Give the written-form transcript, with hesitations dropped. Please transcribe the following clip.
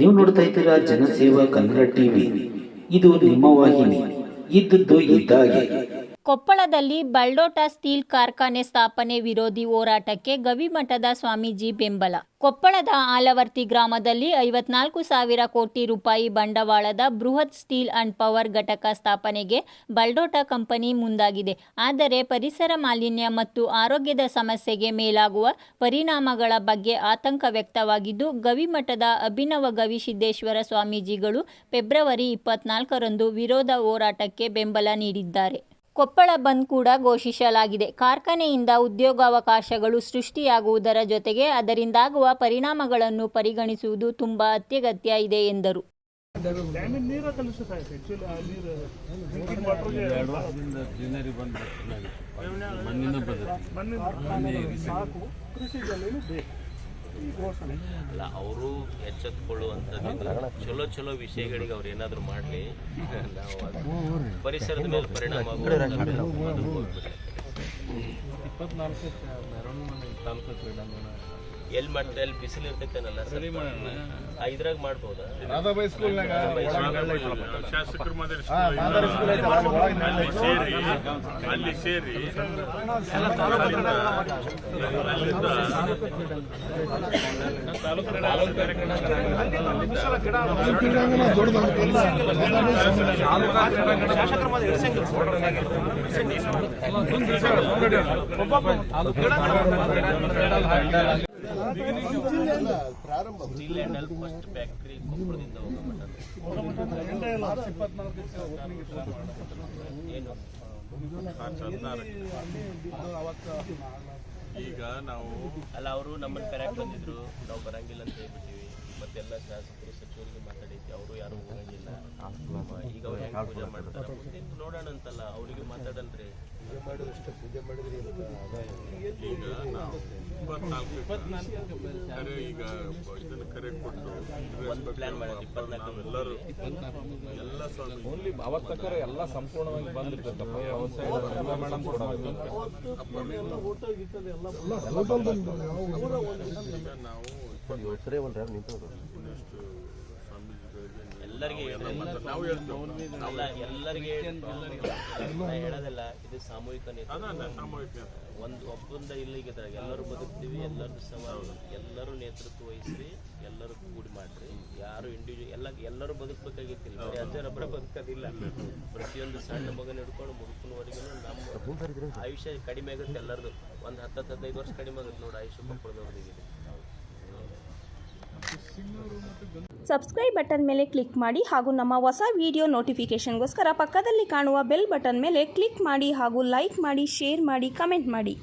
ನೀವು ನೋಡ್ತಾ ಇದ್ದೀರಾ ಜನಸೇವಾ ಕನ್ನಡ ಟಿವಿ. ಇದು ನಿಮ್ಮ ವಾಹಿನಿ. ಇದ್ದದ್ದು ಇದ್ದಾಗೆ. ಕೊಪ್ಪಳದಲ್ಲಿ ಬಲ್ಡೋಟ ಸ್ಟೀಲ್ ಕಾರ್ಖಾನೆ ಸ್ಥಾಪನೆ ವಿರೋಧಿ ಹೋರಾಟಕ್ಕೆ ಗವಿಮಠದ ಸ್ವಾಮೀಜಿ ಬೆಂಬಲ. ಕೊಪ್ಪಳದ ಆಲವರ್ತಿ ಗ್ರಾಮದಲ್ಲಿ 54,000 ಕೋಟಿ ರೂಪಾಯಿ ಬಂಡವಾಳದ ಬೃಹತ್ ಸ್ಟೀಲ್ ಅಂಡ್ ಪವರ್ ಘಟಕ ಸ್ಥಾಪನೆಗೆ ಬಲ್ಡೋಟ ಕಂಪನಿ ಮುಂದಾಗಿದೆ. ಆದರೆ ಪರಿಸರ ಮಾಲಿನ್ಯ ಮತ್ತು ಆರೋಗ್ಯದ ಸಮಸ್ಯೆಗೆ ಮೇಲಾಗುವ ಪರಿಣಾಮಗಳ ಬಗ್ಗೆ ಆತಂಕ ವ್ಯಕ್ತವಾಗಿದ್ದು, ಗವಿಮಠದ ಅಭಿನವ ಗವಿಸಿದ್ದೇಶ್ವರ ಸ್ವಾಮೀಜಿಗಳು ಫೆಬ್ರವರಿ 24ರಂದು ವಿರೋಧ ಹೋರಾಟಕ್ಕೆ ಬೆಂಬಲ ನೀಡಿದ್ದಾರೆ. ಕೊಪ್ಪಳ ಬಂದ್ ಕೂಡ ಘೋಷಿಸಲಾಗಿದೆ. ಕಾರ್ಖಾನೆಯಿಂದ ಉದ್ಯೋಗಾವಕಾಶಗಳು ಸೃಷ್ಟಿಯಾಗುವುದರ ಜೊತೆಗೆ ಅದರಿಂದಾಗುವ ಪರಿಣಾಮಗಳನ್ನು ಪರಿಗಣಿಸುವುದು ತುಂಬಾ ಅತ್ಯಗತ್ಯ ಇದೆ ಎಂದರು. ಅಲ್ಲ, ಅವರು ಎಚ್ಚೆತ್ತುಕೊಳ್ಳುವಂಥದ್ದು ಚಲೋ ವಿಷಯಗಳಿಗೆ ಅವ್ರು ಏನಾದರೂ ಮಾಡಲಿ, ನಾವು ಪರಿಸರದ ಮೇಲೆ ಪರಿಣಾಮ ಎಲ್ಲಿ ಮಾಡ್ತಾರೆ, ಎಲ್ಲಿ ಬಿಸಿಲು ಇರ್ತೈತೇನಲ್ಲ ಇದ್ರಾಗ ಮಾಡ್ಬೋದಾ? ಅಲ್ಲಿ ಸೇರಿ ಸ್ಟೀಲ್ ಆ್ಯಂಡ್ ಫಸ್ಟ್ ಫ್ಯಾಕ್ಟ್ರಿ ಕೊಪ್ಪಳದಿಂದ ಏನು ಈಗ ನಾವು ಅಲ್ಲ, ಅವರು ನಮ್ಮನ್ನು ಕರೆಕ್ಟ್ ಬಂದಿದ್ರು, ನಾವು ಬರಂಗಿಲ್ಲ ಅಂತ ಹೇಳ್ಬಿಟ್ಟಿವಿ. ಮತ್ತೆಲ್ಲ ಶಾಸಕರು ಸಚಿವರಿಗೆ ಮಾತಾಡೈತಿ, ಅವರು ಯಾರು ಹೋಗಂಗಿಲ್ಲ. ಈಗ ಅವ್ರು ಹೆಂಗೆ ಪೂಜೆ ಮಾಡ್ತಾರೆ ನೋಡೋಣ ಅಂತಲ್ಲ, ಅವರಿಗೆ ಮಾತಾಡಲ್ರಿ. ಈಗ ನಾವು 24 ಈಗ ಇದನ್ನು ಕರೆ ಕೊಟ್ಟು ಒಂದು ಪ್ಲಾನ್ ಮಾಡಿದ್ವಿ. 24 ಎಲ್ಲರೂ ಎಲ್ಲ ಅವತ್ತಕ್ಕರೆ ಎಲ್ಲ ಸಂಪೂರ್ಣವಾಗಿ ಬಂದಿರ್ತಕ್ಕಪ್ಪ. ಎಲ್ಲರಿಗೆ ಹೇಳೋದಿಲ್ಲ, ಇದು ಸಾಮೂಹಿಕ ಒಂದು ಒಪ್ಪಂದ ಇಲ್ಲಿಗೆ ಎಲ್ಲರೂ ಬದುಕ್ತೀವಿ, ಎಲ್ಲರೂ ನೇತೃತ್ವ ವಹಿಸ್ರಿ, ಎಲ್ಲರೂ ಕೂಡಿ ಮಾಡ್ರಿ. ಯಾರು ಇಂಡಿವಿಜುವಲ್ ಎಲ್ಲರೂ ಬದುಕಬೇಕಾಗಿತ್ತಿಲ್ಲ, ಬರೀ ಅಜ್ಜರೊಬ್ಬರ ಬದುಕೋದಿಲ್ಲ. ಪ್ರತಿಯೊಂದು ಸಣ್ಣ ಮಗನ ಹಿಡ್ಕೊಂಡು ಮುದುಕನವರೆಗೂ ನಮ್ಮ ಆಯುಷ್ಯ ಕಡಿಮೆ ಆಗುತ್ತೆ. ಎಲ್ಲರದು ಒಂದು 10-15 ವರ್ಷ ಕಡಿಮೆ ಆಗುತ್ತೆ ನೋಡಿ ಆಯುಷ್ಯ ಕೊಪ್ಪಳದವ್ರಿಗೆ. ಸಬ್ಸ್ಕ್ರೈಬ್ ಬಟನ್ ಮೇಲೆ ಕ್ಲಿಕ್ ಮಾಡಿ ಹಾಗೂ ನಮ್ಮ ಹೊಸ ವಿಡಿಯೋ ನೋಟಿಫಿಕೇಷನ್ಗೋಸ್ಕರ ಪಕ್ಕದಲ್ಲಿ ಕಾಣುವ ಬೆಲ್ ಬಟನ್ ಮೇಲೆ ಕ್ಲಿಕ್ ಮಾಡಿ ಹಾಗೂ ಲೈಕ್ ಮಾಡಿ, ಶೇರ್ ಮಾಡಿ, ಕಮೆಂಟ್ ಮಾಡಿ.